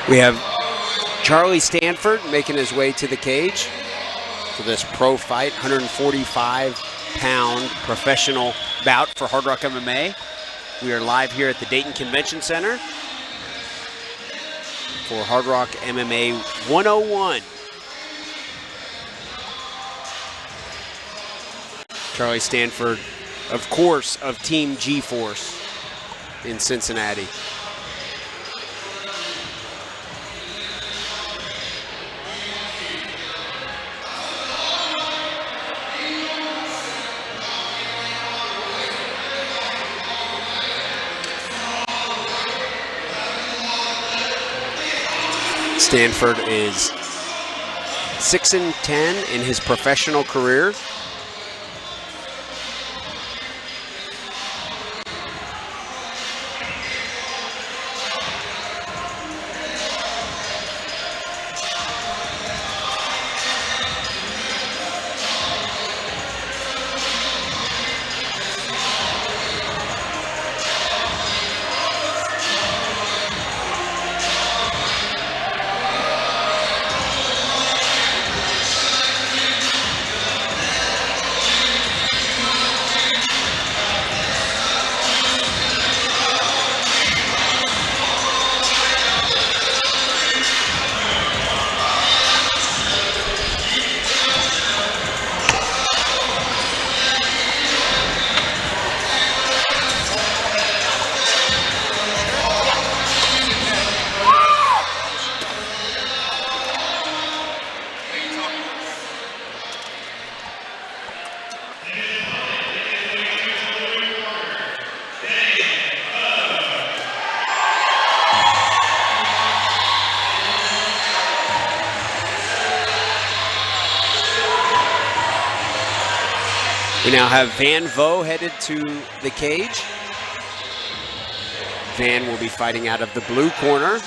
We have Charlie Stanford making his way to the cage for this pro fight, 145-pound professional bout for Hardrock MMA. We are live here at the Dayton Convention Center for Hardrock MMA 101. Charlie Stanford, of course, of Team G-Force in Cincinnati. Stanford is 6-10 in his professional career. We now have Van Vo headed to the cage. Van will be fighting out of the blue corner.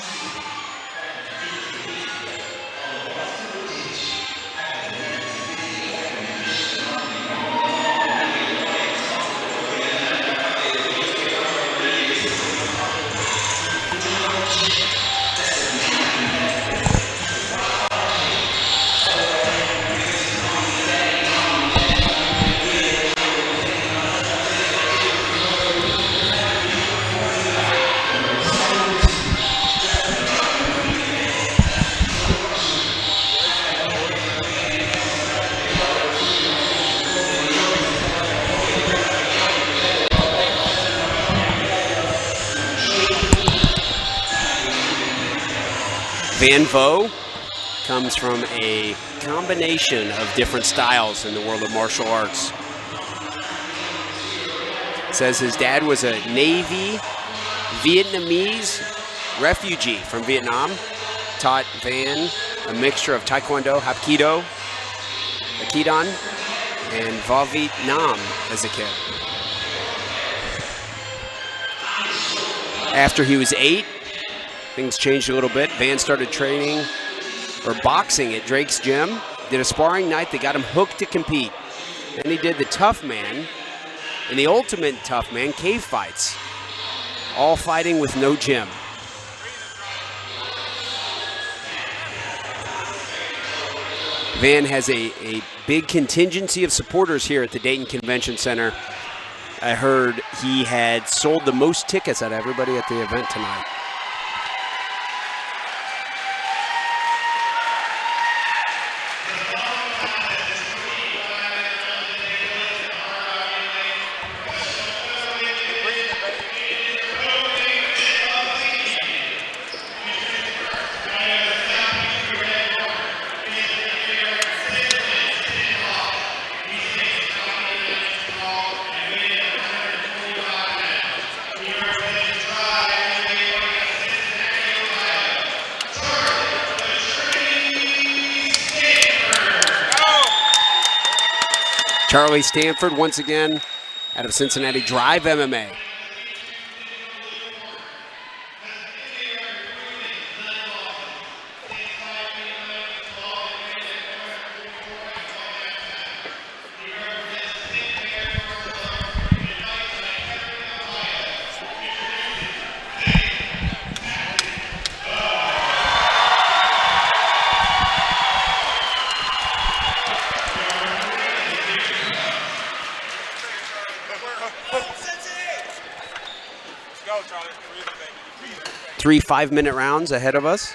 Van Vo comes from a combination of different styles in the world of martial arts. Says his dad was a Navy Vietnamese refugee from Vietnam. Taught Van a mixture of Taekwondo, Hapkido, Aikido, and Va Vietnam as a kid. After he was 8, things changed a little bit. Van started training or boxing at Drake's gym. Did a sparring night that got him hooked to compete. Then he did the Tough Man and the Ultimate Tough Man cave fights, all fighting with no gym. Van has a big contingency of supporters here at the Dayton Convention Center. I heard he had sold the most tickets out of everybody at the event tonight. Charlie Stanford, once again, out of Cincinnati, Drive MMA. Go, Charlie. 3 5-minute rounds ahead of us.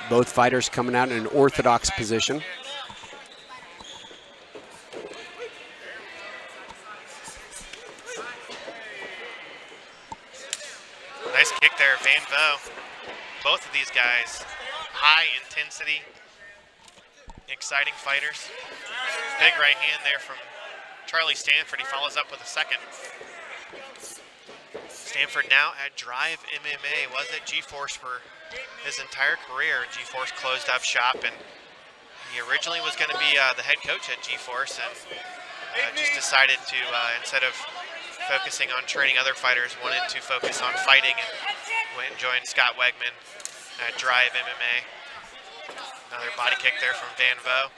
Both fighters coming out in an orthodox position. Nice kick there, Van Vo. Both of these guys, high intensity, exciting fighters. Big right hand there from Charlie Stanford. He follows up with a second. Stanford now at Drive MMA, was at G-Force for his entire career. G-Force closed up shop, and he originally was going to be the head coach at G-Force, and just decided to, instead of focusing on training other fighters, wanted to focus on fighting, and went and joined Scott Wegman at Drive MMA. Another body kick there from Van Vo.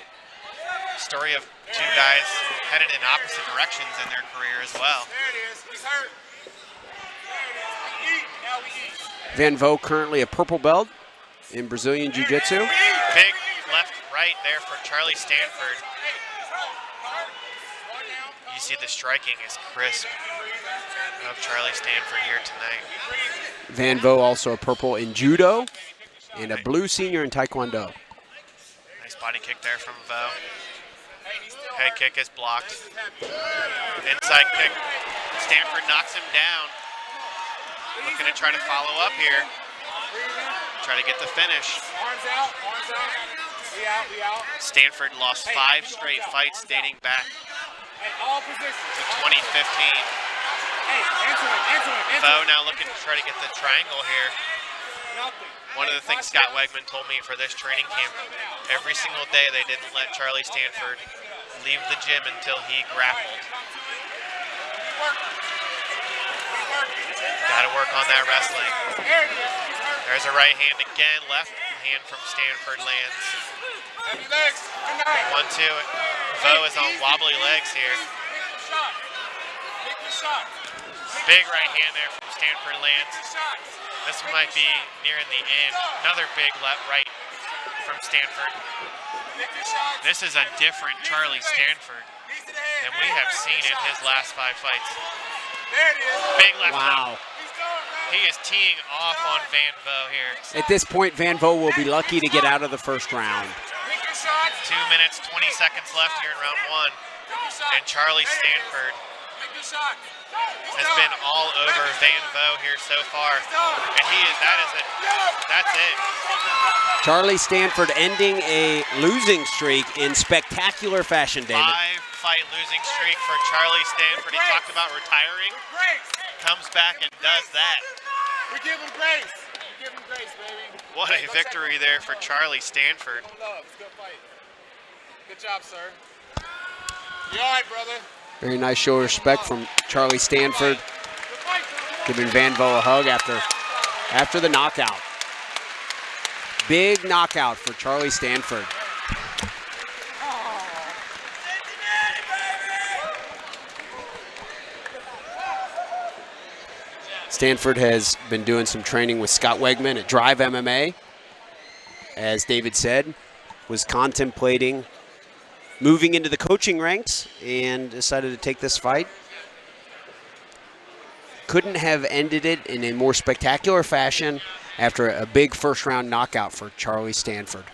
Story of two guys headed in opposite directions in their career as well. There it is. He's hurt. Van Vo currently a purple belt in Brazilian Jiu-Jitsu. Big left right there for Charlie Stanford. You see the striking is crisp of Charlie Stanford here tonight. Van Vo also a purple in Judo and a blue senior in Taekwondo. Nice body kick there from Vo. Head kick is blocked. Inside kick. Stanford knocks him down. Looking to try to follow up here. Try to get the finish. Arms out. Arms out. We out. We out. Stanford lost 5 straight fights dating back Hey, all positions. to 2015. Hey, answer him. Vo now looking to try to get the triangle here. Nothing. One of the things Scott Wegman told me for this training camp, every single day they didn't let Charlie Stanford leave the gym until he grappled. Got to work on that wrestling. There's a right hand again. Left hand from Stanford lands. 1-2. Vo is on wobbly legs here. Big right hand there from Stanford lands. This one might be nearing the end. Another big left right from Stanford. This is a different Charlie Stanford than we have seen in his last 5 fights. Big left hook. He is teeing off on Van Vo here. At this point, Van Vo will be lucky to get out of the first round. 2 minutes, 20 seconds left here in round 1. And Charlie Stanford has been all over Van Vo here so far. And that's it. Charlie Stanford ending a losing streak in spectacular fashion, David. 5-fight losing streak for Charlie Stanford. He talked about retiring. Comes back and does that. We give him grace. We give him grace, baby. What a victory there for Charlie Stanford. It's a good fight. Good job, sir. You all right, brother? Very nice show of respect from Charlie Stanford, giving Van Vo a hug after the knockout. Big knockout for Charlie Stanford. Stanford has been doing some training with Scott Wegman at Drive MMA. As David said, was contemplating moving into the coaching ranks and decided to take this fight. Couldn't have ended it in a more spectacular fashion after a big first round knockout for Charlie Stanford.